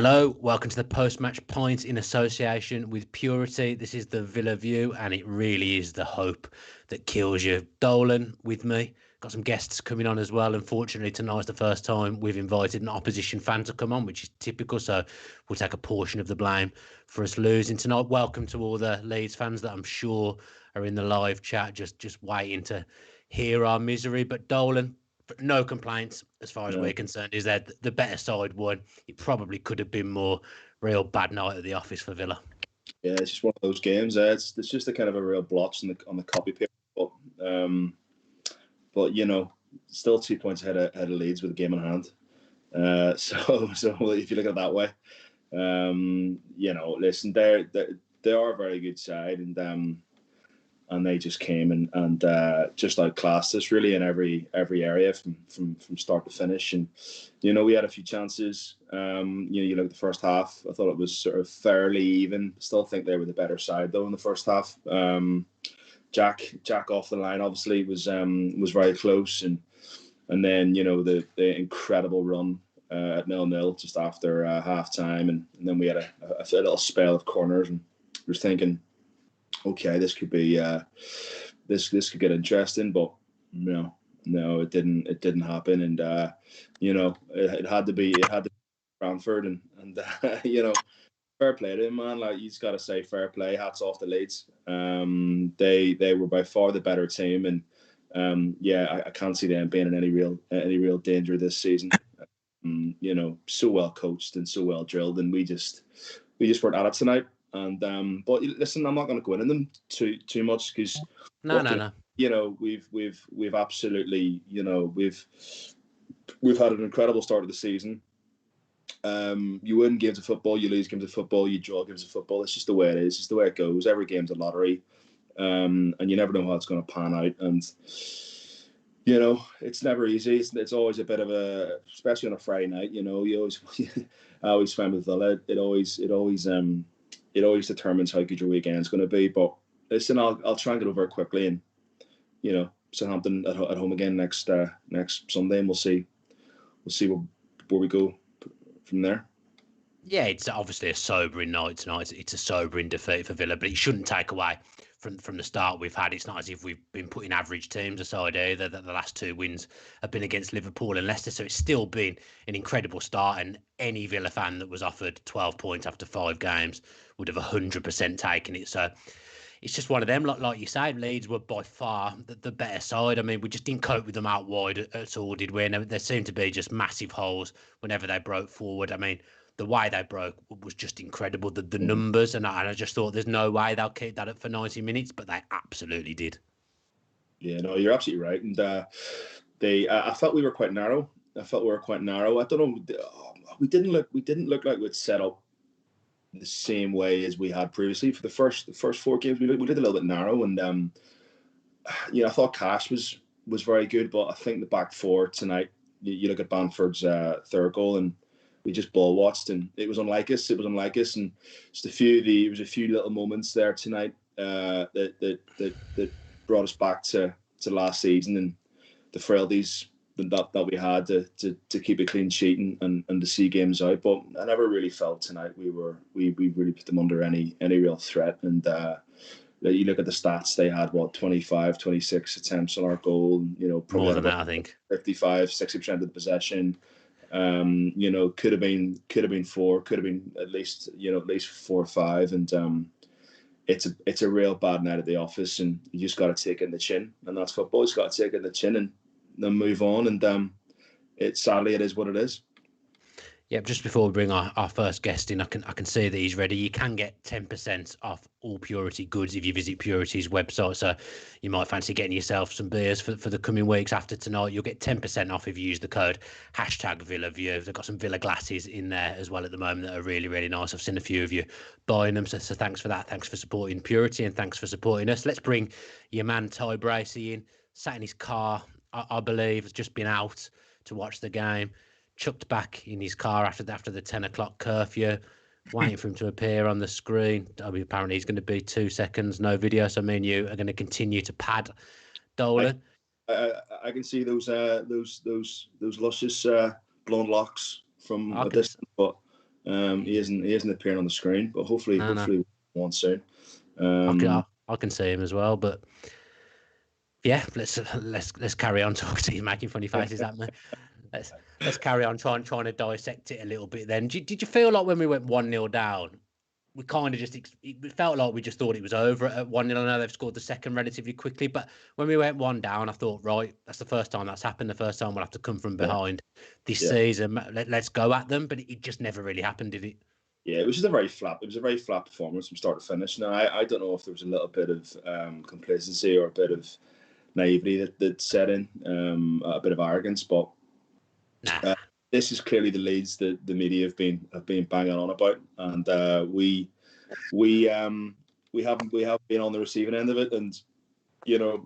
Hello, welcome to the post-match pint in association with Purity. This is the Villa View, and it really is the hope that kills you. Dolan with me. Got some guests coming on as well. Unfortunately, tonight's the first time we've invited an opposition fan to come on, which is typical, so we'll take a portion of the blame for us losing tonight. Welcome to all the Leeds fans that I'm sure are in the live chat, just waiting to hear our misery. But Dolan, no complaints as far as we're concerned. Is that the better side won? It probably could have been more. Real bad night at the office for Villa. Yeah, it's just one of those games. It's just a kind of a real blotch on the copy paper. But you know, still 2 points ahead of Leeds with a game in hand. So if you look at it that way, you know, listen, they are a very good side, and they just came and just outclassed us really in every area from start to finish. And you know, we had a few chances. You look at the first half. I thought it was sort of fairly even. Still think they were the better side though in the first half. Jack off the line obviously was very close, and then you know the incredible run at 0-0 just after half time, and then we had a little spell of corners, and I was thinking, okay, this could be this could get interesting, but no, it didn't happen, and you know it had to be Bamford, and you know, fair play to him, man. Like, you just got to say fair play. Hats off to Leeds. They were by far the better team, and yeah, I can't see them being in any real danger this season. You know, so well coached and so well drilled, and we just weren't at it tonight. And but listen, I'm not going to go into them too much because No. You know, we've absolutely, you know, we've had an incredible start of the season. You win games of football, you lose games of football, you draw games of football. It's just the way it is. It's the way it goes. Every game's a lottery, and you never know how it's going to pan out. And you know, it's never easy. It's always a bit of a, especially on a Friday night. You know, I always find with Villa, it always determines how good your weekend's going to be. But listen, I'll try and get over it quickly, and you know, Southampton at home again next Sunday, and we'll see where we go from there. Yeah, it's obviously a sobering night tonight. It's a sobering defeat for Villa, but it shouldn't take away from the start we've had. It's not as if we've been putting average teams aside either. The last two wins have been against Liverpool and Leicester, so it's still been an incredible start, and any Villa fan that was offered 12 points after 5 games would have 100% taken it. So it's just one of them. Like you say, Leeds were by far the better side. I mean, we just didn't cope with them out wide at all, did we? And there seemed to be just massive holes whenever they broke forward. I mean, the way they broke was just incredible. The numbers, and I just thought there's no way they'll keep that up for 90 minutes, but they absolutely did. Yeah, no, you're absolutely right. And I felt we were quite narrow. I don't know. We didn't look like we'd set up the same way as we had previously for the first 4 games. We did a little bit narrow, and you know, I thought Cash was very good, but I think the back 4 tonight. You look at Bamford's third goal, and we just ball watched, and it was unlike us. And just a few little moments there tonight that brought us back to last season and the frailties that we had to keep a clean sheet and to see games out. But I never really felt tonight we really put them under any real threat. And you look at the stats, they had 25, 26 attempts on our goal. You know, probably more than that, I think 55, 60% of the possession. You know, could have been 4, could have been at least 4 or 5, and it's a real bad night at the office, and you just got to take it in the chin, and that's football. You just got to take it in the chin and then move on, and sadly it is what it is. Yeah, just before we bring our first guest in, I can see that he's ready. You can get 10% off all Purity goods if you visit Purity's website. So you might fancy getting yourself some beers for the coming weeks after tonight. You'll get 10% off if you use the code #VillaView. They've got some Villa glasses in there as well at the moment that are really, really nice. I've seen a few of you buying them. So thanks for that. Thanks for supporting Purity, and thanks for supporting us. Let's bring your man Ty Bracey in. Sat in his car, I believe, has just been out to watch the game. Chucked back in his car after the 10 o'clock curfew, waiting for him to appear on the screen. I mean, apparently he's going to be 2 seconds, no video. So me and you are going to continue to pad Dolan. I can see those luscious blonde locks from a distance, but He isn't appearing on the screen, but hopefully one soon. I can see him as well, but yeah, let's carry on talking. He's making funny faces at me. Let's carry on trying to dissect it a little bit. Then, did you feel like when we went 1-0 down, we kind of it felt like we just thought it was over at 1-0? I know they've scored the second relatively quickly, but when we went 1 down, I thought, right, that's the first time that's happened. The first time we'll have to come from behind this season. Let's go at them, but it just never really happened, did it? Yeah, it was just a very flat performance from start to finish. Now, I don't know if there was a little bit of complacency or a bit of naivety that set in, a bit of arrogance, but this is clearly the Leeds that the media have been banging on about, and we haven't been on the receiving end of it. And you know,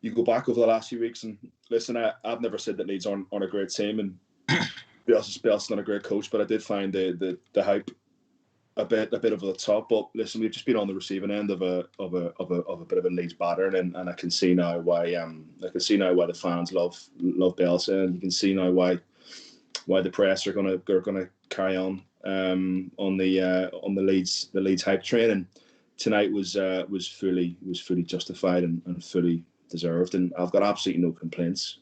you go back over the last few weeks and listen. I've never said that Leeds aren't a great team, and Bielsa's not a great coach, but I did find the hype a bit over the top. But listen, we've just been on the receiving end of a bit of a Leeds battering, and I can see now why the fans love Bielsa, and you can see now why the press are gonna carry on the Leeds hype train. And tonight was fully justified and fully deserved, and I've got absolutely no complaints.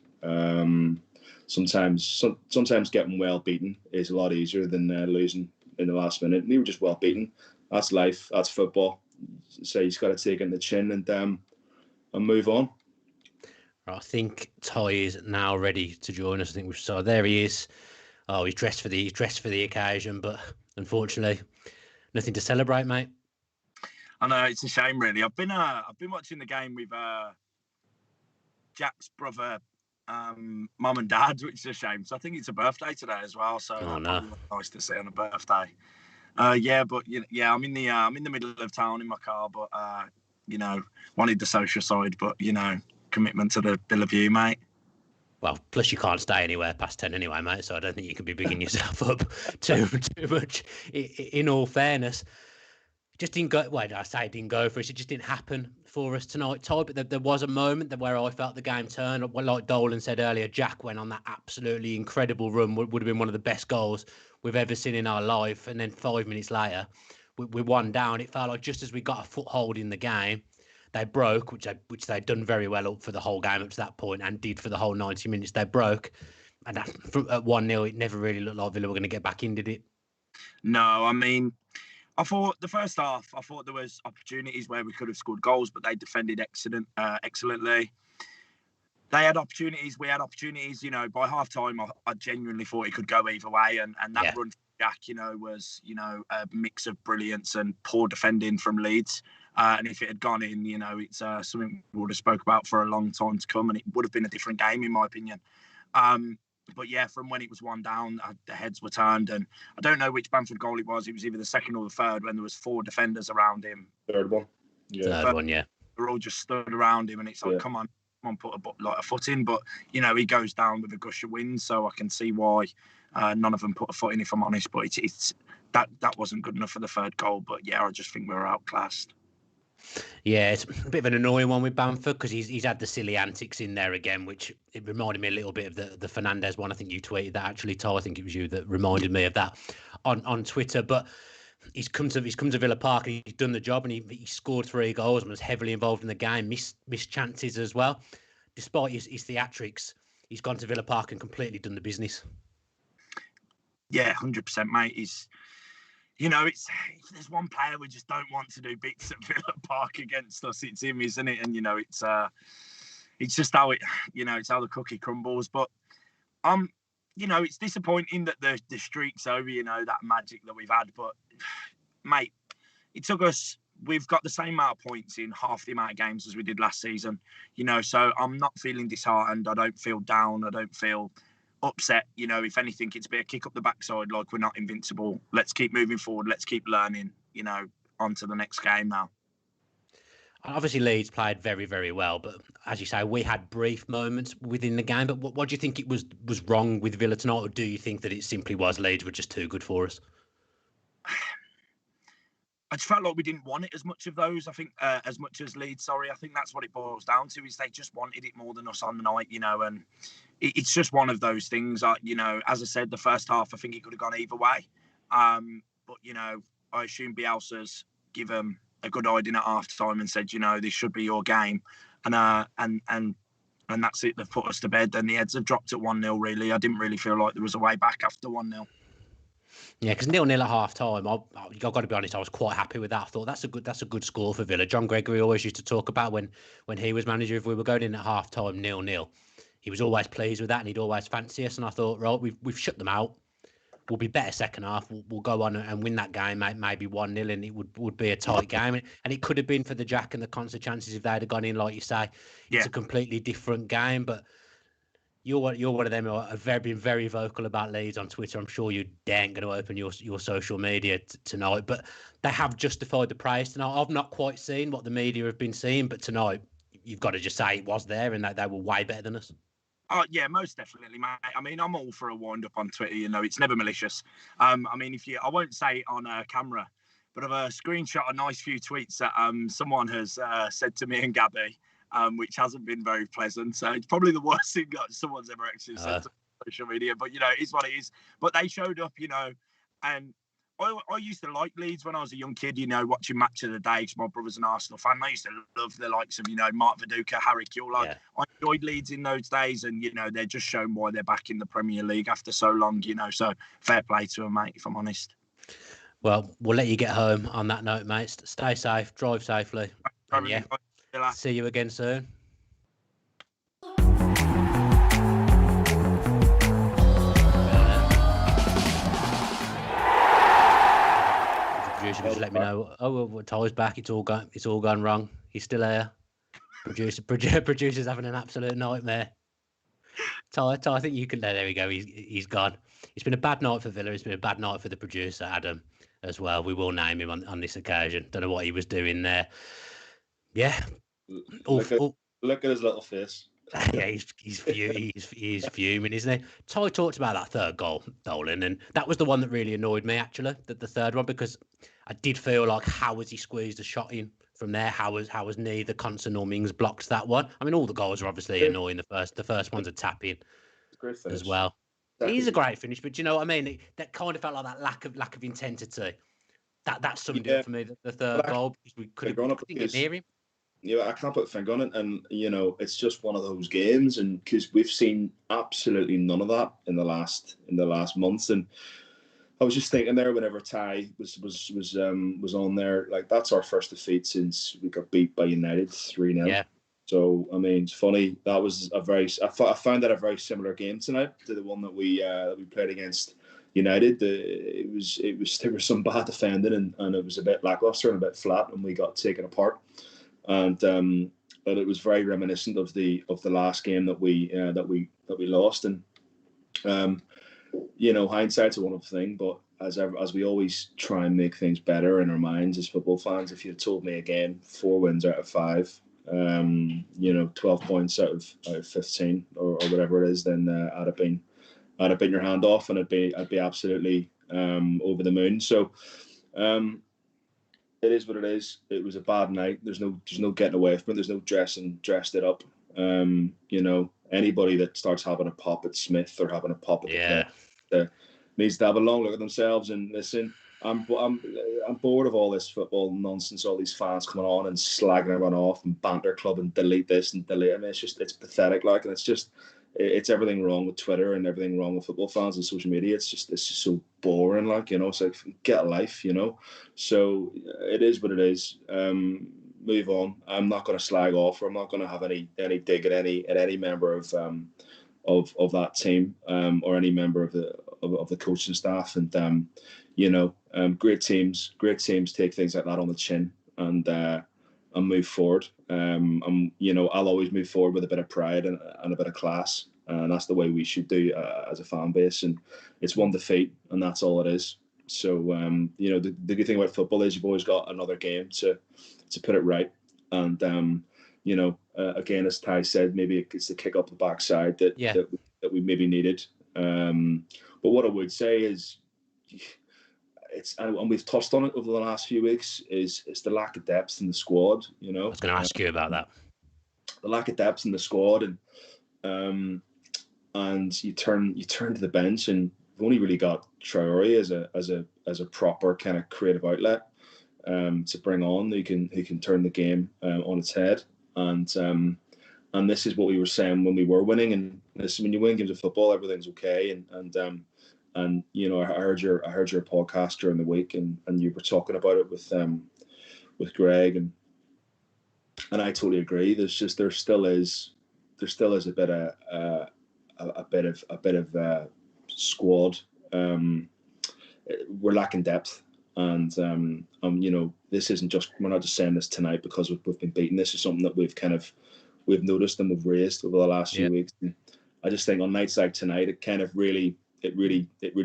Sometimes getting well beaten is a lot easier than losing in the last minute. We were just well beaten. That's life. That's football. So you've got to take it in the chin and move on. I think Ty is now ready to join us. I think we saw there he is. Oh, he's dressed for the occasion, but unfortunately, nothing to celebrate, mate. I know, it's a shame, really. I've been watching the game with Jack's brother, mum and dad, which is a shame. So I think it's a birthday today as well. So nice to see on a birthday. But I'm in the middle of town in my car, but wanted the social side, but commitment to the Villa view, mate. Well, plus you can't stay anywhere past 10 anyway, mate. So I don't think you could be bigging yourself up too much. In all fairness, it just didn't go. Well, I say it didn't go for us. It just didn't happen for us tonight, Ty. But there was a moment where I felt the game turned. Well, like Dolan said earlier, Jack went on that absolutely incredible run. Would have been one of the best goals we've ever seen in our life. And then 5 minutes later, we 1 down. It felt like just as we got a foothold in the game, they broke, which they'd done very well up for the whole game up to that point, and did for the whole 90 minutes. They broke, and at 1-0, it never really looked like Villa were going to get back in, did it? No, I mean, I thought the first half, there was opportunities where we could have scored goals, but they defended excellently. They had opportunities, we had opportunities. By half time, I genuinely thought it could go either way, and that run from Jack, was a mix of brilliance and poor defending from Leeds. And if it had gone in, it's something we would have spoke about for a long time to come, and it would have been a different game, in my opinion. But yeah, from when it was 1 down, the heads were turned, and I don't know which Bamford goal it was. It was either the second or the third when there was 4 defenders around him. Third one. Yeah. Third one, yeah. They're all just stood around him, and it's like, come on, put a foot in. But, he goes down with a gush of wind, so I can see why none of them put a foot in, if I'm honest. But it's that wasn't good enough for the third goal. But yeah, I just think we were outclassed. Yeah, it's a bit of an annoying one with Bamford because he's had the silly antics in there again, which it reminded me a little bit of the Fernandez one. I think you tweeted that actually, Ty. I think it was you that reminded me of that on Twitter. But he's come to Villa Park and he's done the job, and he scored 3 goals and was heavily involved in the game, missed chances as well. Despite his theatrics, he's gone to Villa Park and completely done the business. Yeah, 100%, mate. If there's one player we just don't want to do bits at Villa Park against us, it's him, isn't it? And it's just how it's how the cookie crumbles. But it's disappointing that the streak's over. That magic that we've had. But mate, it took us. We've got the same amount of points in half the amount of games as we did last season. So I'm not feeling disheartened. I don't feel down. I don't feel upset. If anything, it's a bit of kick up the backside, like we're not invincible. Let's keep moving forward. Let's keep learning, on to the next game now. Obviously, Leeds played very, very well, but as you say, we had brief moments within the game. But what do you think it was wrong with Villa tonight, or do you think that it simply was Leeds were just too good for us? I just felt like we didn't want it as much of those. I think as much as Leeds. Sorry, I think that's what it boils down to. Is they just wanted it more than us on the night, and it's just one of those things. As I said, the first half, I think it could have gone either way. But I assume Bielsa's give them a good idea at half time and said, this should be your game, and that's it. They've put us to bed. And the heads have dropped at 1-0. Really, I didn't really feel like there was a way back after 1-0. Yeah, because 0-0 at half time, I've got to be honest, I was quite happy with that. I thought that's a good score for Villa. John Gregory always used to talk about when he was manager, if we were going in at half time 0-0, he was always pleased with that and he'd always fancy us. And I thought, right, we've shut them out. We'll be better second half. We'll go on and win that game, maybe 1-0, and it would be a tight game. And it could have been for the Jack and the concert chances if they'd have gone in, like you say. It's a completely different game, but you're one of them who have been very vocal about Leeds on Twitter. I'm sure you daren't going to open your social media tonight, but they have justified the praise tonight. I've not quite seen what the media have been seeing, but tonight you've got to just say it was there and that they were way better than us. Oh yeah, most definitely, mate. I mean, I'm all for a wind up on Twitter. It's never malicious. I mean, I won't say it on camera, but I've a screenshot a nice few tweets that someone has said to me and Gabby. Which hasn't been very pleasant. So it's probably the worst thing someone's ever actually said to social media. But, it's what it is. But they showed up, and I used to like Leeds when I was a young kid, watching Match of the Day because my brother's an Arsenal fan. I used to love the likes of, Mark Viduka, Harry Kewell. Yeah. I enjoyed Leeds in those days and, they're just shown why they're back in the Premier League after so long, so fair play to them, mate, if I'm honest. Well, we'll let you get home on that note, mate. Stay safe, drive safely. And yeah. See you again soon. The producer just let me know. Oh, well, Ty's back. It's all gone wrong. He's still here. Producer's having an absolute nightmare. Ty, I think you can. There we go. He's gone. It's been a bad night for Villa. It's been a bad night for the producer, Adam, as well. We will name him on this occasion. Don't know what he was doing there. Yeah. Look at his little face. Yeah, he's fuming, isn't he? Ty talked about that third goal, Dolan, and that was the one that really annoyed me, actually, the third one, because I did feel like how was he squeezed a shot in from there? How was neither Conson nor Mings blocked that one? I mean, all the goals are obviously annoying. The first one's a tap in as well. It is a great finish, but do you know what I mean? That kind of felt like that lack of intensity. That summed it up for me. The third goal, because we couldn't get near him. I can't put a finger on it, and it's just one of those games, and because we've seen absolutely none of that in the last months, and I was just thinking there whenever Ty was on there, like that's our first defeat since we got beat by United 3-0. Yeah. So I mean, it's funny. That was I found that a very similar game tonight to the one that we played against United. There was some bad defending, and it was a bit lackluster and a bit flat, and we got taken apart. And it was very reminiscent of the last game that we lost. And hindsight's a wonderful thing, but as we always try and make things better in our minds as football fans, if you had told me again 4 wins out of 5, 12 points out of 15 or whatever it is, then I'd have been your hand off, and I'd be absolutely over the moon. So. It is what it is. It was a bad night. There's no getting away from it. There's no dressed it up. Anybody that starts having a pop at Smith or having a pop at needs to have a long look at themselves and listen. I'm bored of all this football nonsense. All these fans coming on and slagging everyone off and banter club and delete this and delete. I mean, it's pathetic. Like, and it's everything wrong with Twitter and everything wrong with football fans and social media. It's just so boring. Like, it's like, get a life. So it is what it is. Move on. I'm not going to slag off, or I'm not going to have any dig at any member of that team or any member of the coaching staff. And great teams take things like that on the chin and move forward. I'll always move forward with a bit of pride and a bit of class, and that's the way we should do as a fan base. And it's one defeat, and that's all it is. So the good thing about football is you've always got another game to put it right. And again, as Ty said, maybe it's the kick up the backside that we maybe needed. But what I would say is, and we've touched on it over the last few weeks, is the lack of depth in the squad. You know, I was going to ask you about that. The lack of depth in the squad, and you turn to the bench, and we've only really got Traore as a proper kind of creative outlet to bring on who can turn the game on its head. And this is what we were saying when we were winning. And this, when you win games of football, everything's okay. And you know, I heard your podcast during the week, and you were talking about it with Greg, and I totally agree. There still is a bit of squad. We're lacking depth, and you know, this isn't just, we're not just saying this tonight because we've been beaten. This is something that we've noticed and we've raised over the last few weeks. And I just think on nights like tonight, it kind of really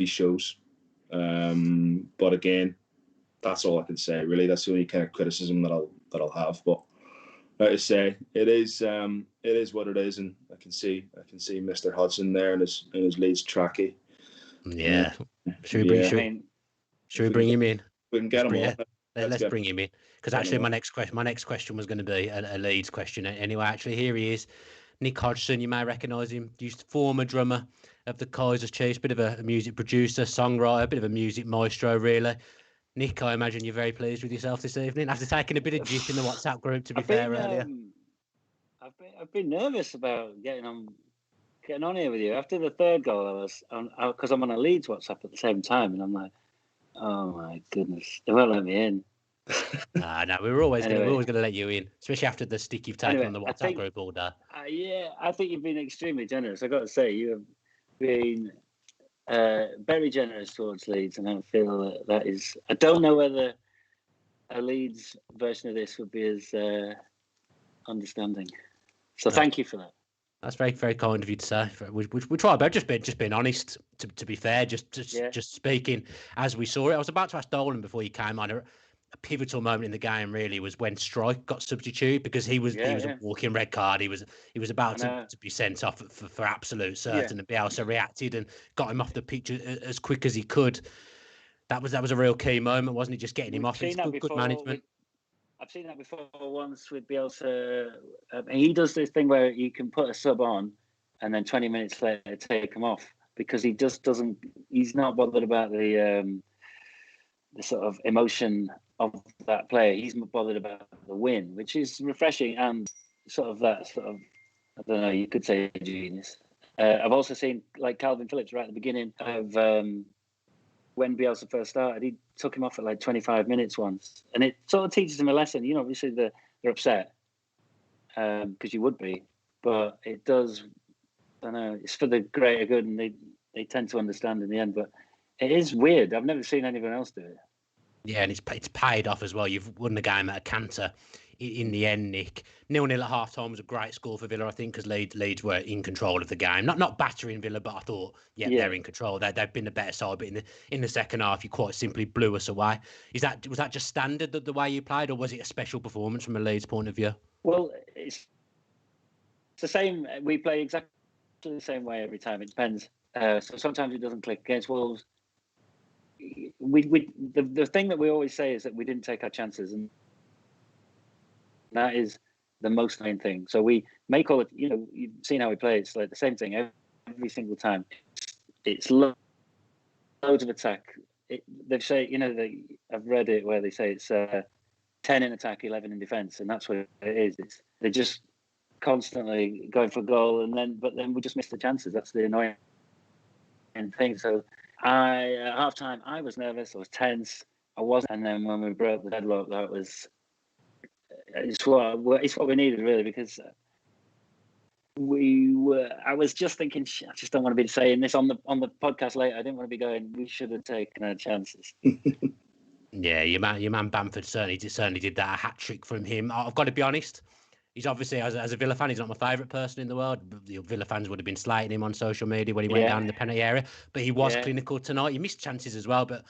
shows. But again, that's all I can say. Really, that's the only kind of criticism that I'll have. But like I say, it is what it is, and I can see Mr. Hudson there in his Leeds trackie. Yeah. Should we bring him in? We can get him on. Let's bring him in, because actually my next question was going to be a Leeds question anyway. Actually, here he is, Nick Hodgson. You may recognise him. Former drummer of the Kaiser Chiefs, bit of a music producer, songwriter, a bit of a music maestro, really. Nick, I imagine you're very pleased with yourself this evening after taking a bit of jip in the WhatsApp group. To be fair, earlier, I've been nervous about getting on here with you after the third goal. I was because I'm on a Leeds WhatsApp at the same time, and I'm like, oh my goodness, they won't let me in. No, we're always going to let you in, especially after the stick you've taken on the WhatsApp group all day. I think you've been extremely generous. I got to say, you have been very generous towards Leeds, and I feel that is. I don't know whether a Leeds version of this would be as understanding. So thank you for that. That's very, very kind of you to say. We try about just being honest. To be fair, just speaking as we saw it. I was about to ask Dolan before you came on. A pivotal moment in the game really was when Strike got substituted, because he was a walking red card. He was about to be sent off for absolute certain, and Bielsa reacted and got him off the pitch as quick as he could. That was a real key moment, wasn't it? Just getting him off. It's good management. I've seen that before once with Bielsa. He does this thing where you can put a sub on and then 20 minutes later take him off, because he just doesn't. He's not bothered about the sort of emotion of that player. He's bothered about the win, which is refreshing and sort of I don't know, you could say genius. I've also seen like Calvin Phillips right at the beginning of when Bielsa first started. He took him off at like 25 minutes once, and it sort of teaches him a lesson. You know, obviously they're upset because you would be, but it does. I don't know, it's for the greater good, and they tend to understand in the end. But it is weird. I've never seen anyone else do it. Yeah, and it's paid off as well. You've won the game at a canter in the end, Nick. 0-0 at half-time was a great score for Villa, I think, because Leeds were in control of the game. Not battering Villa, but I thought, they're in control. They've been the better side, but in the second half, you quite simply blew us away. Was that just standard, the way you played, or was it a special performance from a Leeds point of view? Well, it's the same. We play exactly the same way every time. It depends. So sometimes it doesn't click. Against Wolves, the thing that we always say is that we didn't take our chances, and that is the most main thing. So we make all it. You know, you've seen how we play. It's like the same thing every single time. It's loads of attack. They say, you know, I've read it where they say it's 10 in attack, 11 in defence, and that's what it is. They're just constantly going for a goal, but then we just miss the chances. That's the annoying thing. So at half time, I was nervous. I was tense. I wasn't. And then when we broke the deadlock, it's what we needed, really, because I was just thinking, I just don't want to be saying this on the podcast later. I didn't want to be going, we should have taken our chances. Yeah, your man Bamford certainly did that. A hat trick from him. I've got to be honest. He's obviously, as a Villa fan, he's not my favourite person in the world. The Villa fans would have been slating him on social media when he went down in the penalty area. But he was clinical tonight. He missed chances as well, but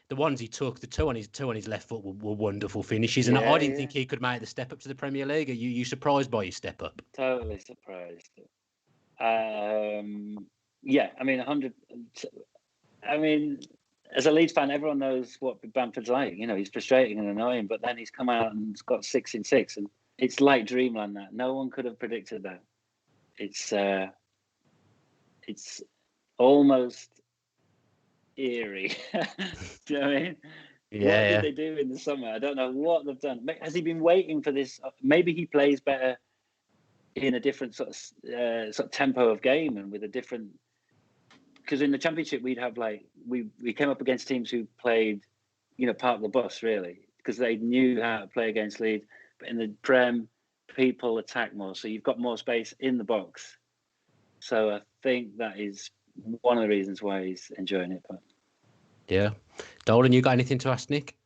the ones he took, the two on his left foot, were wonderful finishes. And I didn't think he could make the step up to the Premier League. Are you surprised by his step up? Totally surprised. I mean, 100. I mean, as a Leeds fan, everyone knows what Bamford's like. You know, he's frustrating and annoying, but then he's come out and he's got 6 in 6, and it's like dreamland. That no one could have predicted that. It's almost eerie. Do you know what I mean? Yeah. What did they do in the summer? I don't know what they've done. Has he been waiting for this? Maybe he plays better in a different sort of tempo of game and with a different. Because in the Championship we'd have like we came up against teams who played, park the bus really, because they knew how to play against Leeds. But in the Prem, people attack more, so you've got more space in the box. So I think that is one of the reasons why he's enjoying it. But yeah, Dolan, you got anything to ask Nick?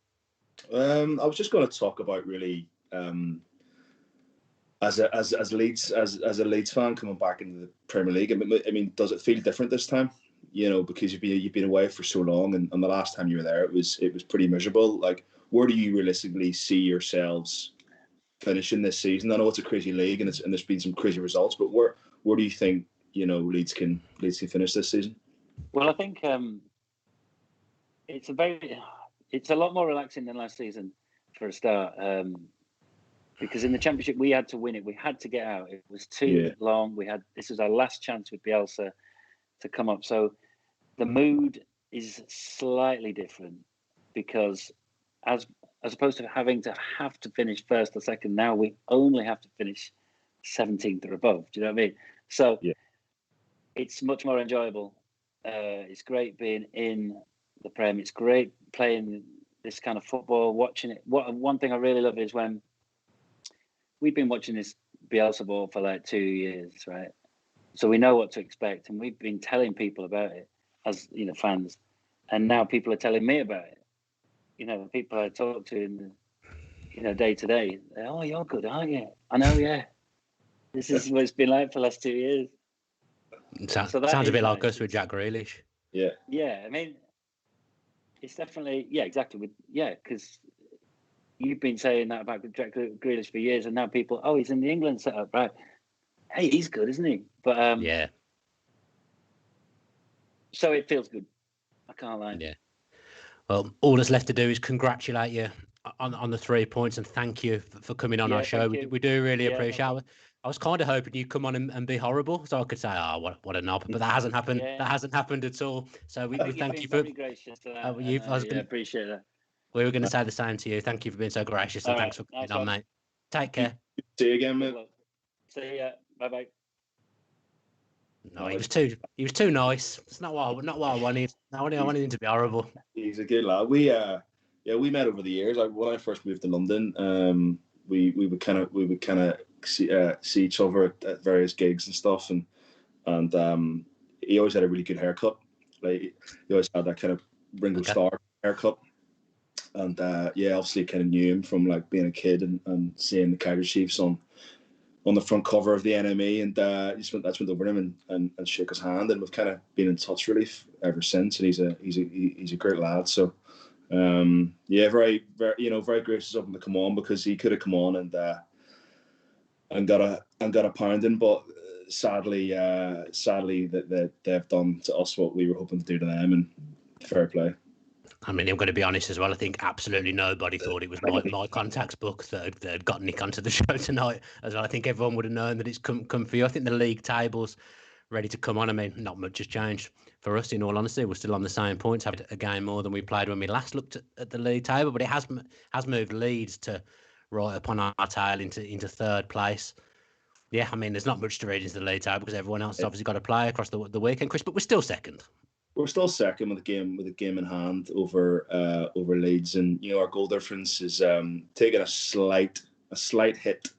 I was just going to talk about really as a Leeds fan coming back into the Premier League. I mean, does it feel different this time? Because you've been away for so long, and the last time you were there, it was pretty miserable. Like, where do you realistically see yourselves finishing this season? I know it's a crazy league, and there's been some crazy results, but where do you think Leeds can finish this season? Well, I think it's a lot more relaxing than last season for a start. Because in the Championship we had to win it, we had to get out. It was too long. This was our last chance with Bielsa to come up. So the mood is slightly different because as opposed to having to finish first or second, now we only have to finish 17th or above. Do you know what I mean? So it's much more enjoyable. It's great being in the Prem. It's great playing this kind of football, watching it. One thing I really love is when we've been watching this Bielsa ball for like 2 years, right? So we know what to expect, and we've been telling people about it as fans, and now people are telling me about it. People I talk to in the, day to day. Oh, you're good, aren't you? I know, yeah. This is what it's been like for the last 2 years. Sounds a bit like us with Jack Grealish. Yeah. Yeah, I mean, it's definitely exactly because you've been saying that about Jack Grealish for years, and now people, he's in the England setup, right? Hey, he's good, isn't he? But yeah. So it feels good. I can't lie. Yeah. Well, all that's left to do is congratulate you on the 3 points and thank you for coming on our show. We do really appreciate it. I was kind of hoping you'd come on and be horrible, so I could say, what a knob, but that hasn't happened. That hasn't happened at all. So we thank you for very gracious to that. I appreciate that. We were going to say the same to you. Thank you for being so gracious, and thanks for coming on, mate. Take care. See you again, mate. See ya. Bye. No, he was too nice. It's not what I wanted. I wanted him to be horrible. He's a good lad. We met over the years. When I first moved to London, we would kind of see each other at various gigs and stuff, and he always had a really good haircut. Like, he always had that kind of Ringo Starr haircut, and obviously kind of knew him from like being a kid and seeing the Kaiser Chiefs on the front cover of the NME, and I just went over to him and shook his hand, and we've kind of been in touch really ever since. And he's a great lad. So very very very gracious of him to come on, because he could have come on and got a pounding, but sadly that they've done to us what we were hoping to do to them, and fair play. I mean, I'm going to be honest as well. I think absolutely nobody thought it was my contacts book that had got Nick onto the show tonight as well. I think everyone would have known that it's come for you. I think the league table's ready to come on. I mean, not much has changed for us, in all honesty. We're still on the same points, having a game more than we played when we last looked at the league table, but it has moved Leeds to right upon our tail into third place. Yeah, I mean, there's not much to read into the league table because everyone else has obviously got to play across the weekend, Chris, but we're still second. We're still second with a game in hand over Leeds, and our goal difference is taking a slight hit,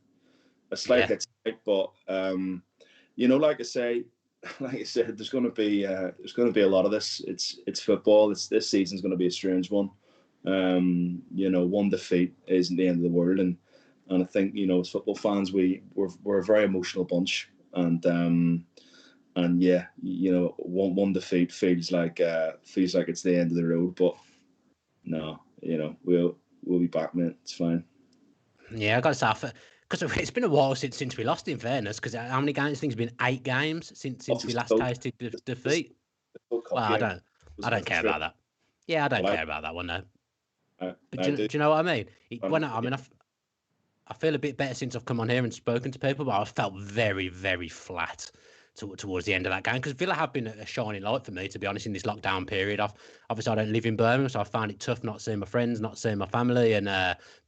but like I said, there's going to be a lot of this. It's football. This season's going to be a strange one. One defeat isn't the end of the world, and I think as football fans we're a very emotional bunch, and one defeat feels like it's the end of the road, but no, we'll be back, mate. It's fine. Yeah, I got to say, because it's been a while since we lost, in fairness, because how many games? I think it's been 8 games since we last tasted defeat. Well, I don't care about that. Yeah, I don't Well, care about that one though. But I do do. you know what I mean? Yeah. I feel a bit better since I've come on here and spoken to people, but I felt very, very flat towards the end of that game because Villa have been a shining light for me, to be honest, in this lockdown period. Obviously I don't live in Birmingham, so I found it tough not seeing my friends, not seeing my family, and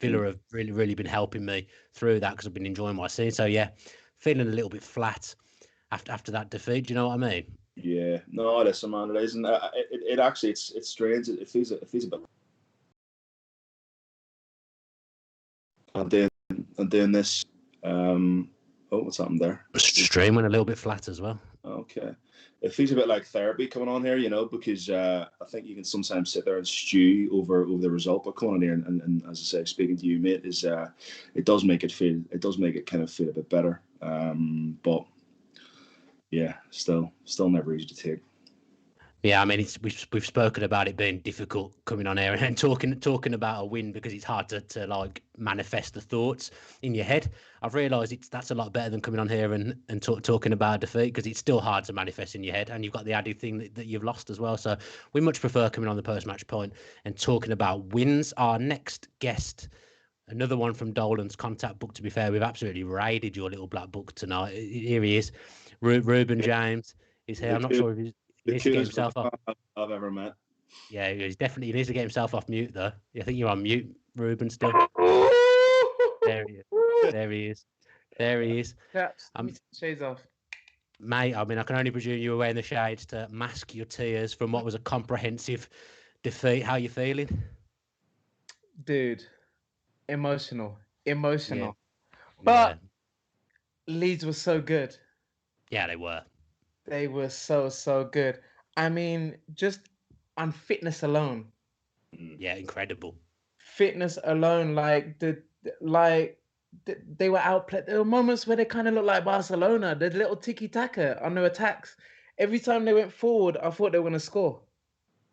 Villa have really, really been helping me through that because I've been enjoying what I see. So yeah, feeling a little bit flat after that defeat. Do you know what I mean? Yeah, no, listen, man, it isn't. It actually, it's strange. It feels a bit. And doing this. What's happened there? Stream went a little bit flat as well. Okay, it feels a bit like therapy coming on here, because I think you can sometimes sit there and stew over the result, but coming on here and as I say, speaking to you, mate, is it does make it kind of feel a bit better. But yeah, still never easy to take. Yeah, I mean, we've spoken about it being difficult coming on air and talking about a win because it's hard to like manifest the thoughts in your head. I've realised that's a lot better than coming on here and talking about a defeat because it's still hard to manifest in your head, and you've got the added thing that you've lost as well. So we much prefer coming on the post-match point and talking about wins. Our next guest, another one from Dolan's contact book. To be fair, we've absolutely raided your little black book tonight. Here he is, Ruben James is here. I'm not sure if he's. He needs to get himself off. I've ever met. Yeah, he needs to get himself off mute though. I think you're on mute, Ruben. Still. There he is. There he is. There he is. Chaps, shades off. Mate, I mean, I can only presume you were wearing the shades to mask your tears from what was a comprehensive defeat. How are you feeling? Dude, emotional. Yeah. But Leeds was so good. Yeah, they were. They were so good. I mean, just on fitness alone. Yeah, incredible. Fitness alone, they were outplayed. There were moments where they kind of looked like Barcelona. The little tiki-taka on their attacks. Every time they went forward, I thought they were going to score.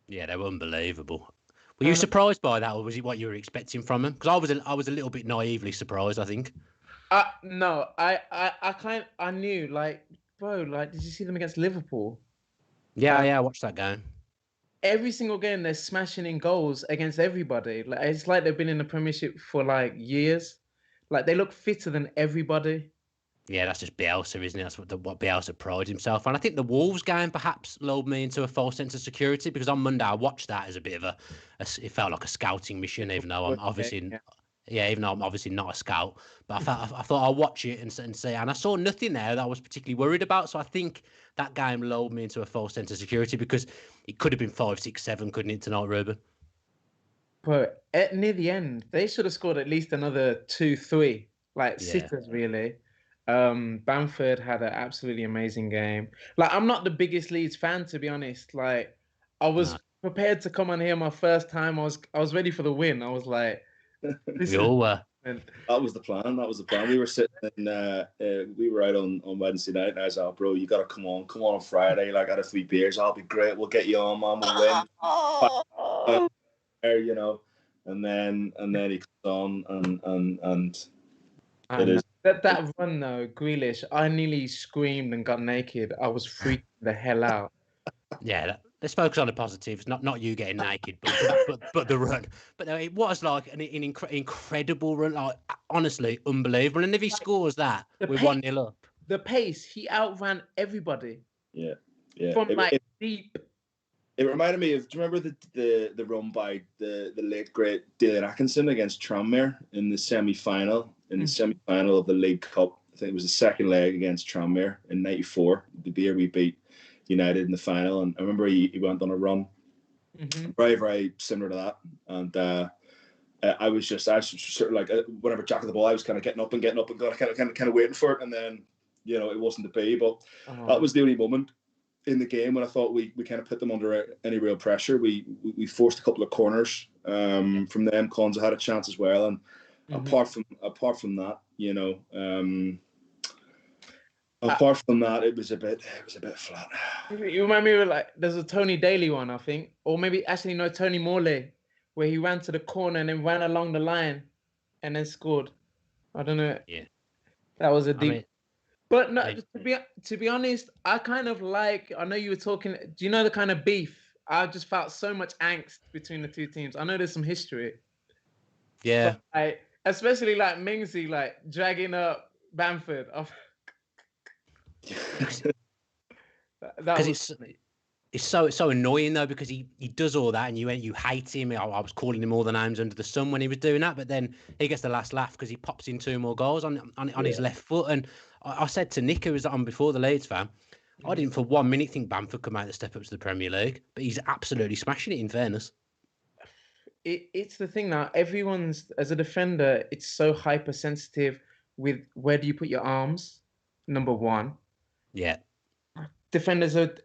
Yeah, they were unbelievable. Were you surprised by that, or was it what you were expecting from them? Because I was a little bit naively surprised, I think. No, I knew, like, bro, like, did you see them against Liverpool? Yeah, I watched that game. Every single game they're smashing in goals against everybody. Like, it's like they've been in the Premiership for like years. Like, they look fitter than everybody. Yeah, that's just Bielsa, isn't it? That's what Bielsa prides himself on. I think the Wolves game perhaps lulled me into a false sense of security because on Monday I watched that as a bit of it felt like a scouting mission, even though I'm obviously, even though I'm obviously not a scout. But I thought I'll watch it and see, and I saw nothing there that I was particularly worried about. So I think that game lulled me into a false sense of security because it could have been 5-6-7, couldn't it, tonight, Ruben? But near the end, they should have scored at least another 2-3, sitters really. Bamford had an absolutely amazing game. Like, I'm not the biggest Leeds fan, to be honest. Like, I was prepared to come on here my first time. I was ready for the win. I was like, we all were. That was the plan. We were sitting we were out on Wednesday night, and I was like, bro, you gotta come on Friday. Like, out of 3 beers, I'll be great. We'll get you on, man. We'll win. And then he comes on and it is that run though, Grealish. I nearly screamed and got naked. I was freaking the hell out. Yeah, let's focus on the positives. Not you getting naked, but the run. But no, it was like an incredible run. Like, honestly, unbelievable. And if he scores that, we're 1-0 up. The pace, he outran everybody. Yeah. From deep. It reminded me of. Do you remember the run by the late great Dylan Atkinson against Tranmere in the semi-final of the League Cup? I think it was the second leg against Tranmere in '94. The year we beat United in the final, and I remember he went on a run, very, very similar to that. And I was sort of like, whenever Jack of the ball, I was kind of getting up and kind of waiting for it, and then it wasn't to be. But that was the only moment in the game when I thought we kind of put them under any real pressure. We forced a couple of corners from them. Konza had a chance as well, and apart from that, apart from that, it was a bit flat. You remind me of, like, there's a Tony Daly one, I think, or maybe actually no, Tony Morley, where he ran to the corner and then ran along the line and then scored. I don't know. Yeah, that was a deep. But no, to be honest, I kind of like. I know you were talking. Do you know the kind of beef I just felt so much angst between the two teams. I know there's some history, Yeah, but especially like Mingsley, like dragging up Bamford. That because was it's so annoying though, because he does all that and you hate him. I was calling him all the names under the sun when he was doing that, but then he gets the last laugh because he pops in 2 more goals on his left foot. And I said to Nick, who was on before, the Leeds fan, I didn't for 1 minute think Bamford could make the step up to the Premier League, but he's absolutely smashing it, in fairness. It's the thing now. Everyone's, as a defender, it's so hypersensitive with where do you put your arms. Number one, Yeah, defenders are,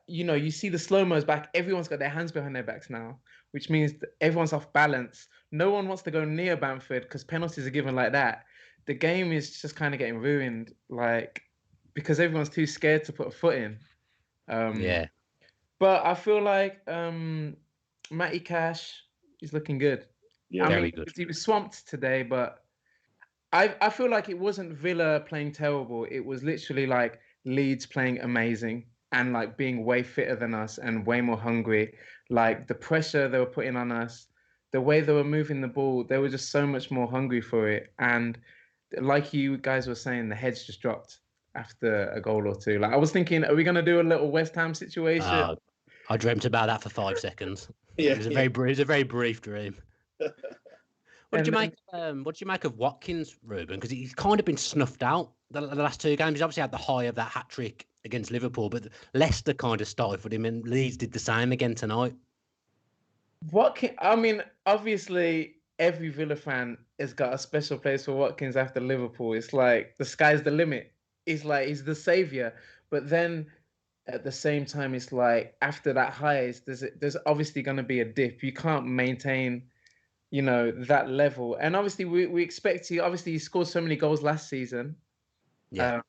you see the slow-mos back. Everyone's got their hands behind their backs now, which means that everyone's off balance. No one wants to go near Bamford because penalties are given like that. The game is just kind of getting ruined, like, because everyone's too scared to put a foot in. yeah. But I feel like Matty Cash is looking good. Yeah, I very mean, good. he was swamped today, but I feel like it wasn't Villa playing terrible. It was literally like Leeds playing amazing and like being way fitter than us and way more hungry. Like the pressure they were putting on us, the way they were moving the ball, they were just so much more hungry for it. And like you guys were saying, the heads just dropped after a goal or two. Like I was thinking, are we gonna do a little West Ham situation? I dreamt about that for 5 seconds. Yeah, It was a very brief dream. What did you make? What did you make of Watkins, Ruben? Because he's kind of been snuffed out the last 2 games. He's obviously had the high of that hat trick against Liverpool, but Leicester kind of stifled him, and Leeds did the same again tonight. I mean, obviously, every Villa fan has got a special place for Watkins after Liverpool. It's like the sky's the limit. It's like he's the savior. But then at the same time, it's like after that highs, there's obviously going to be a dip. You can't maintain, that level. And obviously, we expect he scored so many goals last season. Yeah.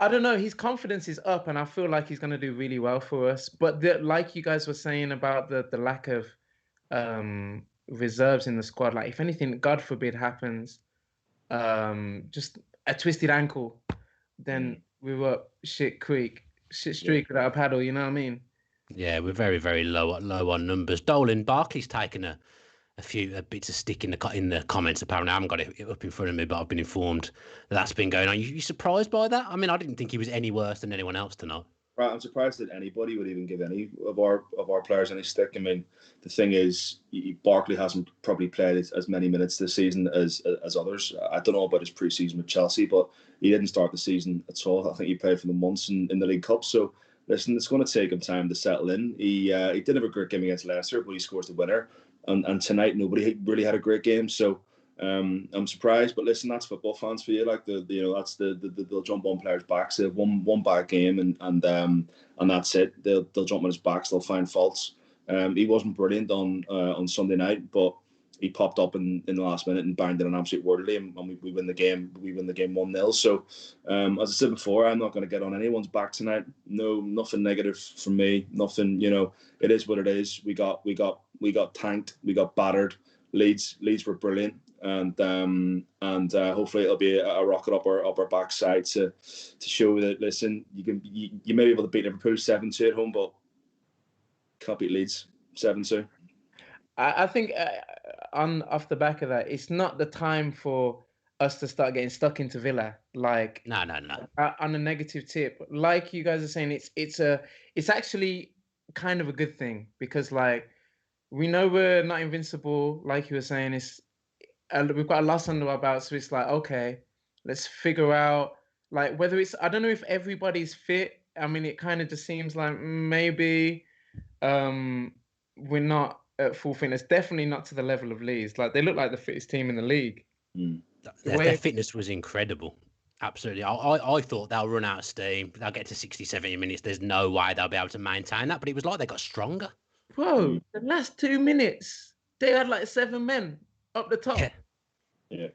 I don't know. His confidence is up, and I feel like he's going to do really well for us. But like you guys were saying about the lack of reserves in the squad, like if anything, God forbid, happens, just a twisted ankle, then we were shit streak without a paddle. You know what I mean? Yeah, we're very, very low on numbers. Dolan Barkley's taken a few bits of stick in the comments. Apparently, I haven't got it up in front of me, but I've been informed that's been going on. You surprised by that? I mean, I didn't think he was any worse than anyone else tonight. Right, I'm surprised that anybody would even give any of our players any stick. I mean, the thing is, Barkley hasn't probably played as many minutes this season as others. I don't know about his pre-season with Chelsea, but he didn't start the season at all. I think he played for them once in the League Cup. So, listen, it's going to take him time to settle in. He did have a great game against Leicester, but he scores the winner. And tonight, nobody really had a great game. So, I'm surprised, but listen, that's football fans for you. Like that's they'll jump on players' backs. They have one bad game and that's it. They'll jump on his backs. They'll find faults. He wasn't brilliant on Sunday night, but he popped up in the last minute and banged in an absolute worldly, and we win the game. We win the game 1-0. So, as I said before, I'm not going to get on anyone's back tonight. No, nothing negative from me. Nothing. It is what it is. We got tanked. We got battered. Leeds were brilliant. And hopefully it'll be a rocket up our backside to show that, listen, you may be able to beat Liverpool 7-2 at home, but can't beat Leeds 7-2. I think off the back of that, it's not the time for us to start getting stuck into Villa. Like no. On a negative tip, like you guys are saying, it's actually kind of a good thing because like we know we're not invincible. Like you were saying, we've got a loss under our belt, so it's like, okay, let's figure out like whether it's, I don't know if everybody's fit. I mean, it kind of just seems like maybe we're not at full fitness. Definitely not to the level of Leeds. Like they look like the fittest team in the league. Their fitness was incredible. Absolutely. I thought they'll run out of steam. They'll get to 60, 70 minutes. There's no way they'll be able to maintain that. But it was like they got stronger. Bro, the last 2 minutes, they had like 7 men up the top. Yeah.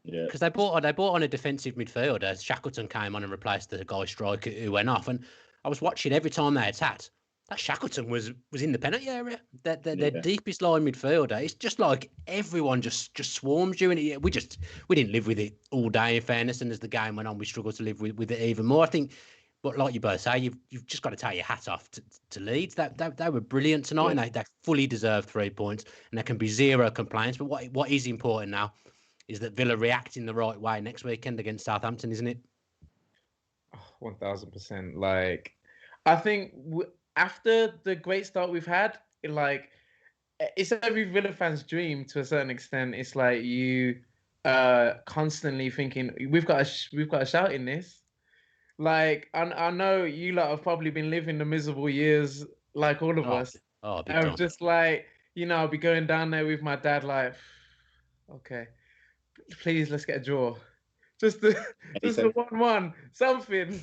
Because they brought on a defensive midfielder. Shackleton came on and replaced the guy striker who went off. And I was watching every time they attacked. That Shackleton was in the penalty area. Their deepest line midfielder. It's just like everyone just swarms you, and we didn't live with it all day. In fairness, and as the game went on, we struggled to live with it even more. I think But like you both say, you've just got to take your hat off to Leeds. They were brilliant tonight, and they fully deserved 3 points, and there can be zero complaints. But what is important now is that Villa react in the right way next weekend against Southampton, isn't it? 1000%. Like, I think after the great start we've had, it's every Villa fan's dream to a certain extent. It's like you constantly thinking we've got a shout in this. Like, I know you lot have probably been living the miserable years like all of us. I'm just like, I'll be going down there with my dad like, okay, please let's get a draw. Just the 1-1, something.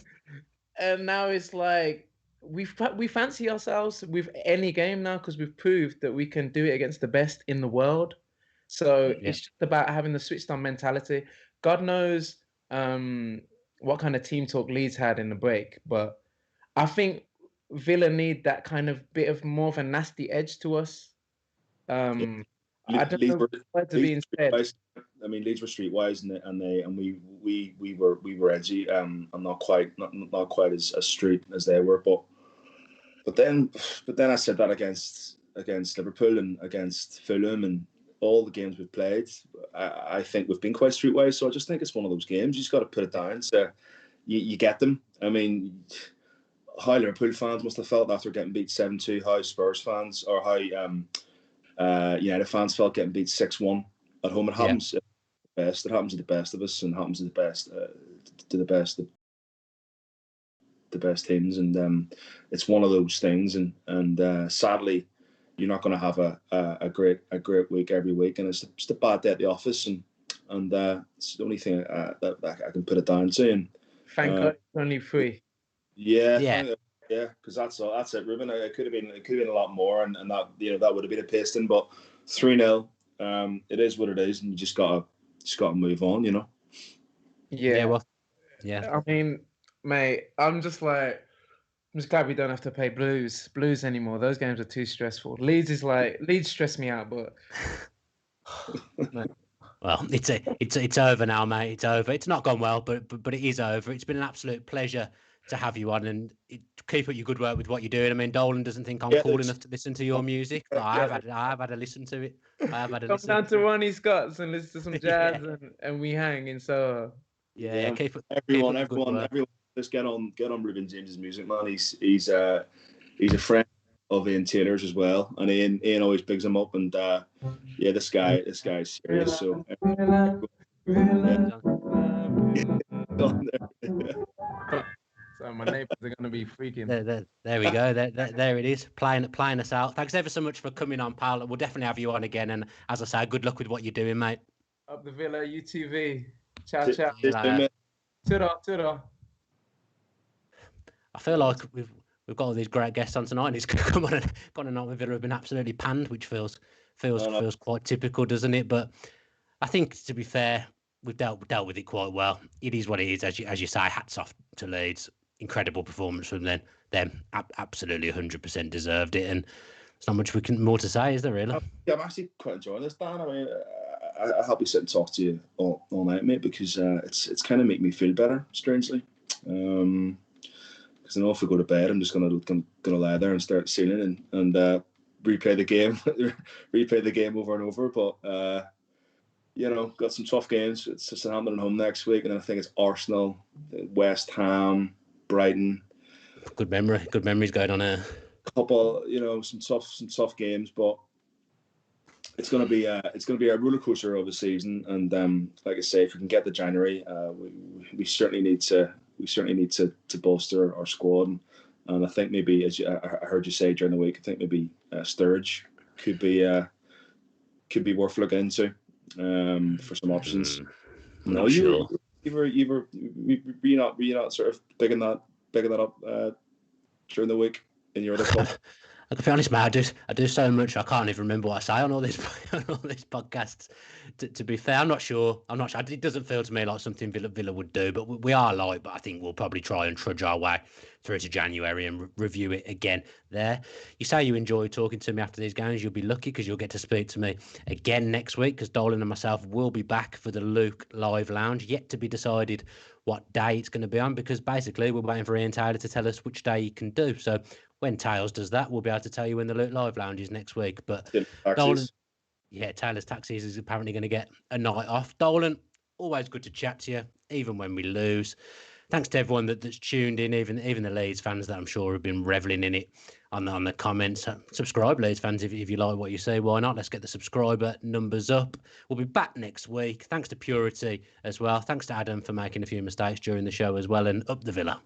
And now it's like we fancy ourselves with any game now because we've proved that we can do it against the best in the world. So it's just about having the switched on mentality. God knows what kind of team talk Leeds had in the break, but I think Villa need that kind of bit of more of a nasty edge to us. I don't know where to be instead. I mean, Leeds were streetwise, and we were edgy, and not quite as street as they were. But then I said that against Liverpool and against Fulham and all the games we've played. I think we've been quite streetwise. So I just think it's one of those games. You just got to put it down. So you get them. I mean, how Liverpool fans must have felt after getting beat 7-2. How Spurs fans or how United fans felt getting beat 6-1 at home. It happens. It happens to the best of us, and happens to the best the best teams, and it's one of those things. And sadly, you're not going to have a great week every week, and it's a bad day at the office, and it's the only thing that I can put it down to. And thank God it's only 3. Yeah, because that's it, Ruben. It could have been a lot more, and that that would have been a piston, but 3-0. It is what it is, and you just gotta move on, Yeah. I mean, mate, I'm just glad we don't have to play Blues anymore. Those games are too stressful. Leeds stress me out, but well, it's over now, mate. It's over. It's not gone well, but it is over. It's been an absolute pleasure to have you on, and keep up your good work with what you're doing. I mean, Dolan doesn't think I'm cool enough to listen to your music, but I have had a listen to it. I have had a listen. Come down to Ronnie Scott's and listen to some jazz, and we hang in Soho. Yeah. Everyone, just get on Ruben James's music, man. He's a friend of Ian Taylor's as well, and Ian always bigs him up. And this guy's serious. So. So my neighbours are going to be freaking. There we go. There it is. Playing us out. Thanks ever so much for coming on, pal. We'll definitely have you on again. And as I say, good luck with what you're doing, mate. Up the Villa, UTV. Ciao. Ta-ra. I feel like we've got all these great guests on tonight, and it's come on and on with Villa have been absolutely panned, which feels quite typical, doesn't it? But I think, to be fair, we've dealt with it quite well. It is what it is, as you say. Hats off to Leeds. Incredible performance from them. Absolutely 100% deserved it, and there's not much more to say, is there really? Yeah, I'm actually quite enjoying this, Dan. I mean, I help you sit and talk to you all night, mate, because it's kind of making me feel better, strangely. Because I know if I go to bed, I'm just gonna lie there and start singing and replay the game over and over. But got some tough games. It's Southampton at home next week, and then I think it's Arsenal, West Ham, Brighton. Good memories going on here. Couple, some tough games, but it's going to be a roller coaster of a season. And like I say, if we can get to January, we certainly need to bolster our squad. And I think maybe, as I heard you say during the week, I think maybe Sturridge could be worth looking into for some options. No, sure. Were you not sort of bigging that up during the week in your other club? I can be honest, mate. I do so much. I can't even remember what I say on all these on all these podcasts. To be fair, I'm not sure. It doesn't feel to me like something Villa would do. But we are light. But I think we'll probably try and trudge our way through to January and review it again. There. You say you enjoy talking to me after these games. You'll be lucky because you'll get to speak to me again next week. Because Dolan and myself will be back for the Luke Live Lounge. Yet to be decided what day it's going to be on. Because basically we're waiting for Ian Taylor to tell us which day he can do. So when Tails does that, we'll be able to tell you when the Luke Live Lounge is next week. But Dolan, Taylor's Taxis is apparently going to get a night off. Dolan, always good to chat to you, even when we lose. Thanks to everyone that's tuned in, even the Leeds fans that I'm sure have been reveling in it on the comments. Subscribe, Leeds fans, if you like what you see. Why not? Let's get the subscriber numbers up. We'll be back next week. Thanks to Purity as well. Thanks to Adam for making a few mistakes during the show as well. And up the Villa.